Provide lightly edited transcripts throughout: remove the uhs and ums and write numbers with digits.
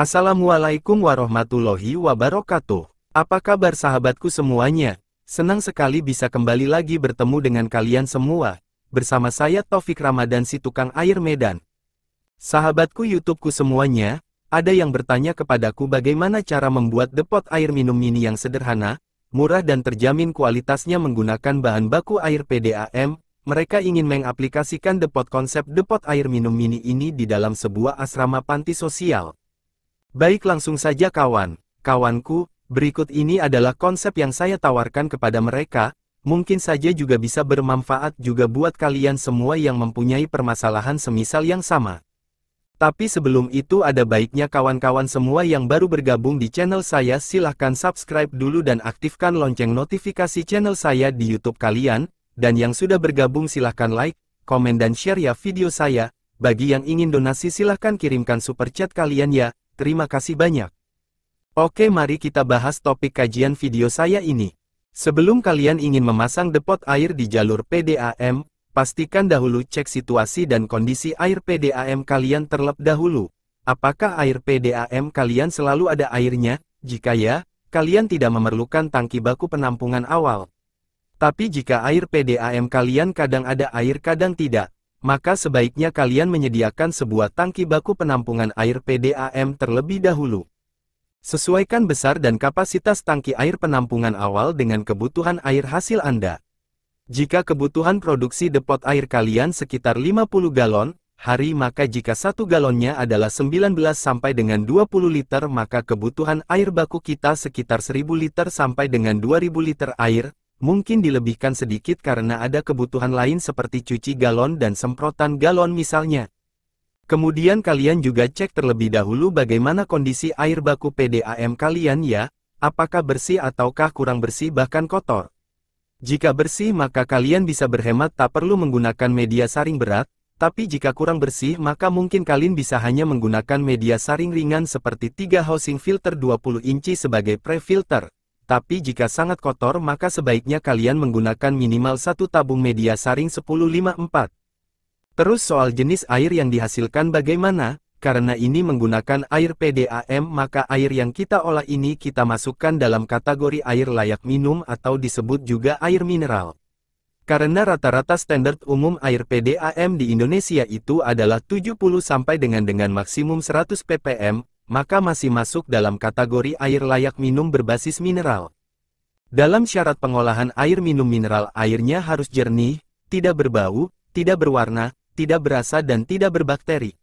Assalamualaikum warahmatullahi wabarakatuh. Apa kabar sahabatku semuanya? Senang sekali bisa kembali lagi bertemu dengan kalian semua. Bersama saya Taufik Ramadan si tukang air Medan. Sahabatku YouTubeku semuanya, ada yang bertanya kepadaku bagaimana cara membuat depot air minum mini yang sederhana, murah dan terjamin kualitasnya menggunakan bahan baku air PDAM. Mereka ingin mengaplikasikan konsep depot air minum mini ini di dalam sebuah asrama panti sosial. Baik, langsung saja kawanku, berikut ini adalah konsep yang saya tawarkan kepada mereka, mungkin saja juga bisa bermanfaat juga buat kalian semua yang mempunyai permasalahan semisal yang sama. Tapi sebelum itu ada baiknya kawan-kawan semua yang baru bergabung di channel saya silahkan subscribe dulu dan aktifkan lonceng notifikasi channel saya di YouTube kalian, dan yang sudah bergabung silahkan like, komen dan share ya video saya. Bagi yang ingin donasi silahkan kirimkan super chat kalian ya. Terima kasih banyak. Oke, mari kita bahas topik kajian video saya ini. Sebelum kalian ingin memasang depot air di jalur PDAM, pastikan dahulu cek situasi dan kondisi air PDAM kalian terlebih dahulu. Apakah air PDAM kalian selalu ada airnya? Jika ya, kalian tidak memerlukan tangki baku penampungan awal. Tapi jika air PDAM kalian kadang ada air kadang tidak, maka sebaiknya kalian menyediakan sebuah tangki baku penampungan air PDAM terlebih dahulu. Sesuaikan besar dan kapasitas tangki air penampungan awal dengan kebutuhan air hasil Anda. Jika kebutuhan produksi depot air kalian sekitar 50 galon hari, maka jika 1 galonnya adalah 19 sampai dengan 20 liter, maka kebutuhan air baku kita sekitar 1000 liter sampai dengan 2000 liter air. Mungkin dilebihkan sedikit karena ada kebutuhan lain seperti cuci galon dan semprotan galon misalnya. Kemudian kalian juga cek terlebih dahulu bagaimana kondisi air baku PDAM kalian ya, apakah bersih ataukah kurang bersih bahkan kotor. Jika bersih maka kalian bisa berhemat tak perlu menggunakan media saring berat, tapi jika kurang bersih maka mungkin kalian bisa hanya menggunakan media saring ringan seperti 3 housing filter 20 inci sebagai pre-filter. Tapi jika sangat kotor maka sebaiknya kalian menggunakan minimal 1 tabung media saring 1054. Terus soal jenis air yang dihasilkan bagaimana? Karena ini menggunakan air PDAM maka air yang kita olah ini kita masukkan dalam kategori air layak minum atau disebut juga air mineral. Karena rata-rata standar umum air PDAM di Indonesia itu adalah 70 sampai dengan maksimum 100 ppm, maka masih masuk dalam kategori air layak minum berbasis mineral. Dalam syarat pengolahan air minum mineral, airnya harus jernih, tidak berbau, tidak berwarna, tidak berasa dan tidak berbakteri.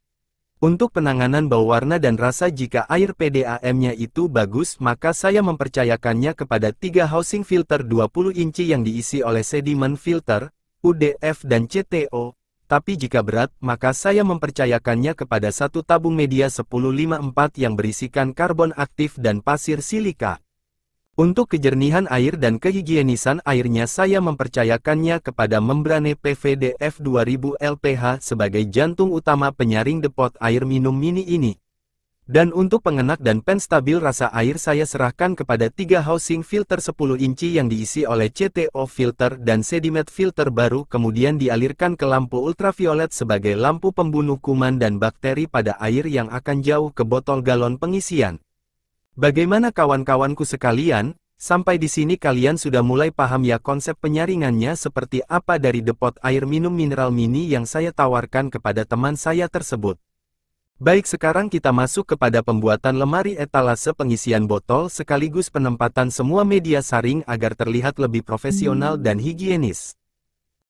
Untuk penanganan bau, warna dan rasa jika air PDAM-nya itu bagus, maka saya mempercayakannya kepada 3 housing filter 20 inci yang diisi oleh sedimen filter, UDF dan CTO. Tapi jika berat, maka saya mempercayakannya kepada 1 tabung media 1054 yang berisikan karbon aktif dan pasir silika. Untuk kejernihan air dan kehigienisan airnya saya mempercayakannya kepada membrane PVDF 2000 LPH sebagai jantung utama penyaring depot air minum mini ini. Dan untuk pengenak dan penstabil rasa air saya serahkan kepada 3 housing filter 10 inci yang diisi oleh CTO filter dan sedimet filter baru, kemudian dialirkan ke lampu ultraviolet sebagai lampu pembunuh kuman dan bakteri pada air yang akan jauh ke botol galon pengisian. Bagaimana kawan-kawanku sekalian? Sampai di sini kalian sudah mulai paham ya konsep penyaringannya seperti apa dari depot air minum mineral mini yang saya tawarkan kepada teman saya tersebut. Baik, sekarang kita masuk kepada pembuatan lemari etalase pengisian botol sekaligus penempatan semua media saring agar terlihat lebih profesional dan higienis.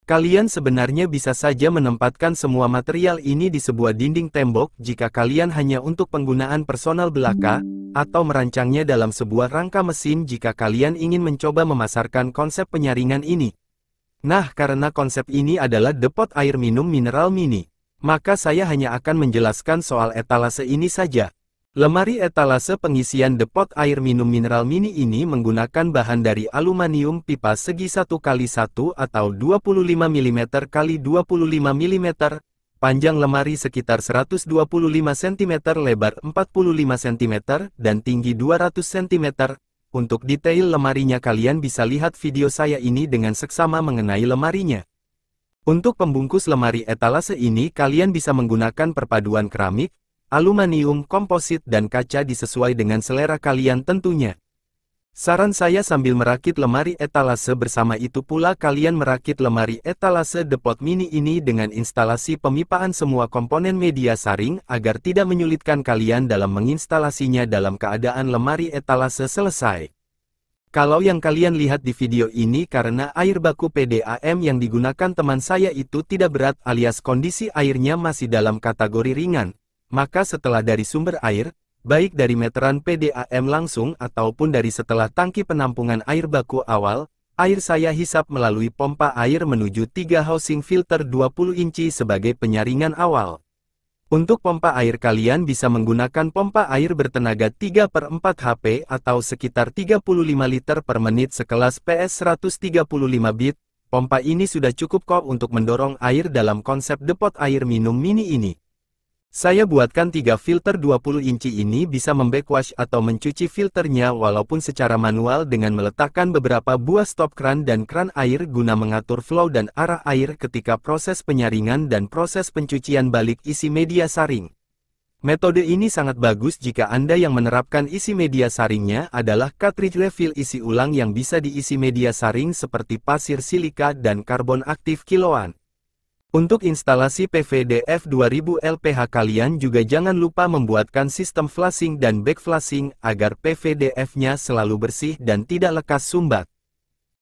Kalian sebenarnya bisa saja menempatkan semua material ini di sebuah dinding tembok jika kalian hanya untuk penggunaan personal belaka, atau merancangnya dalam sebuah rangka mesin jika kalian ingin mencoba memasarkan konsep penyaringan ini. Nah, karena konsep ini adalah depot air minum mineral mini, maka saya hanya akan menjelaskan soal etalase ini saja. Lemari etalase pengisian depot air minum mineral mini ini menggunakan bahan dari aluminium pipa segi 1x1 atau 25 mm x 25 mm, panjang lemari sekitar 125 cm, lebar 45 cm, dan tinggi 200 cm. Untuk detail lemarinya kalian bisa lihat video saya ini dengan seksama mengenai lemarinya. Untuk pembungkus lemari etalase ini kalian bisa menggunakan perpaduan keramik, aluminium, komposit dan kaca disesuai dengan selera kalian tentunya. Saran saya sambil merakit lemari etalase bersama itu pula kalian merakit lemari etalase depot mini ini dengan instalasi pemipaan semua komponen media saring agar tidak menyulitkan kalian dalam menginstalasinya dalam keadaan lemari etalase selesai. Kalau yang kalian lihat di video ini karena air baku PDAM yang digunakan teman saya itu tidak berat alias kondisi airnya masih dalam kategori ringan, maka setelah dari sumber air, baik dari meteran PDAM langsung ataupun dari setelah tangki penampungan air baku awal, air saya hisap melalui pompa air menuju 3 housing filter 20 inci sebagai penyaringan awal. Untuk pompa air kalian bisa menggunakan pompa air bertenaga 3/4 HP atau sekitar 35 liter per menit sekelas PS 135 bit. Pompa ini sudah cukup kok untuk mendorong air dalam konsep depot air minum mini ini. Saya buatkan 3 filter 20 inci ini bisa membackwash atau mencuci filternya walaupun secara manual dengan meletakkan beberapa buah stop kran dan kran air guna mengatur flow dan arah air ketika proses penyaringan dan proses pencucian balik isi media saring. Metode ini sangat bagus jika Anda yang menerapkan isi media saringnya adalah cartridge refill isi ulang yang bisa diisi media saring seperti pasir silika dan karbon aktif kiloan. Untuk instalasi PVDF 2000 LPH kalian juga jangan lupa membuatkan sistem flushing dan backflushing agar PVDF-nya selalu bersih dan tidak lekas sumbat.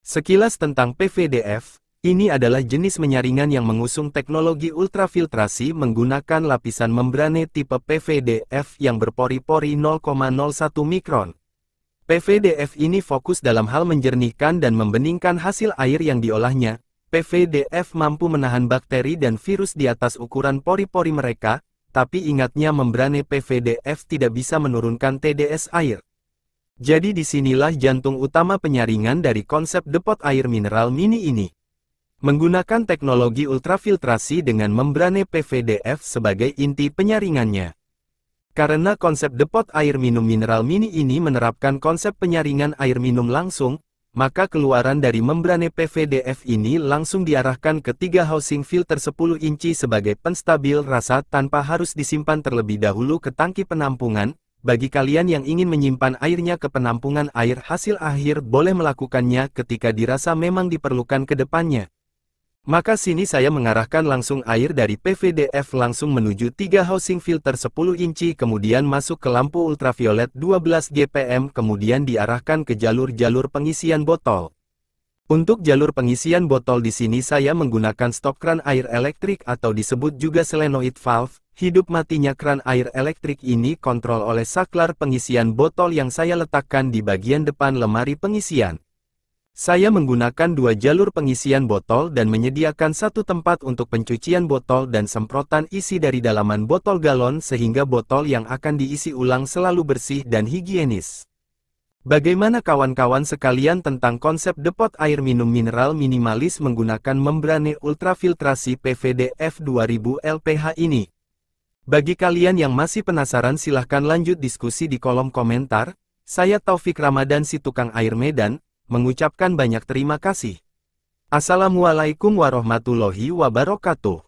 Sekilas tentang PVDF, ini adalah jenis menyaringan yang mengusung teknologi ultrafiltrasi menggunakan lapisan membrane tipe PVDF yang berpori-pori 0,01 mikron. PVDF ini fokus dalam hal menjernihkan dan membeningkan hasil air yang diolahnya. PVDF mampu menahan bakteri dan virus di atas ukuran pori-pori mereka, tapi ingatnya membrane PVDF tidak bisa menurunkan TDS air. Jadi disinilah jantung utama penyaringan dari konsep depot air mineral mini ini. Menggunakan teknologi ultrafiltrasi dengan membrane PVDF sebagai inti penyaringannya. Karena konsep depot air minum mineral mini ini menerapkan konsep penyaringan air minum langsung, maka keluaran dari membrane PVDF ini langsung diarahkan ke 3 housing filter 10 inci sebagai penstabil rasa tanpa harus disimpan terlebih dahulu ke tangki penampungan. Bagi kalian yang ingin menyimpan airnya ke penampungan air hasil akhir boleh melakukannya ketika dirasa memang diperlukan ke depannya. Maka sini saya mengarahkan langsung air dari PVDF langsung menuju 3 housing filter 10 inci kemudian masuk ke lampu ultraviolet 12 GPM kemudian diarahkan ke jalur-jalur pengisian botol. Untuk jalur pengisian botol di sini saya menggunakan stop kran air elektrik atau disebut juga solenoid valve. Hidup matinya kran air elektrik ini kontrol oleh saklar pengisian botol yang saya letakkan di bagian depan lemari pengisian. Saya menggunakan 2 jalur pengisian botol dan menyediakan satu tempat untuk pencucian botol dan semprotan isi dari dalaman botol galon sehingga botol yang akan diisi ulang selalu bersih dan higienis. Bagaimana kawan-kawan sekalian tentang konsep depot air minum mineral minimalis menggunakan membrane ultrafiltrasi PVDF 2000 LPH ini? Bagi kalian yang masih penasaran silahkan lanjut diskusi di kolom komentar. Saya Taufik Ramadan si tukang air Medan, mengucapkan banyak terima kasih. Assalamualaikum warahmatullahi wabarakatuh.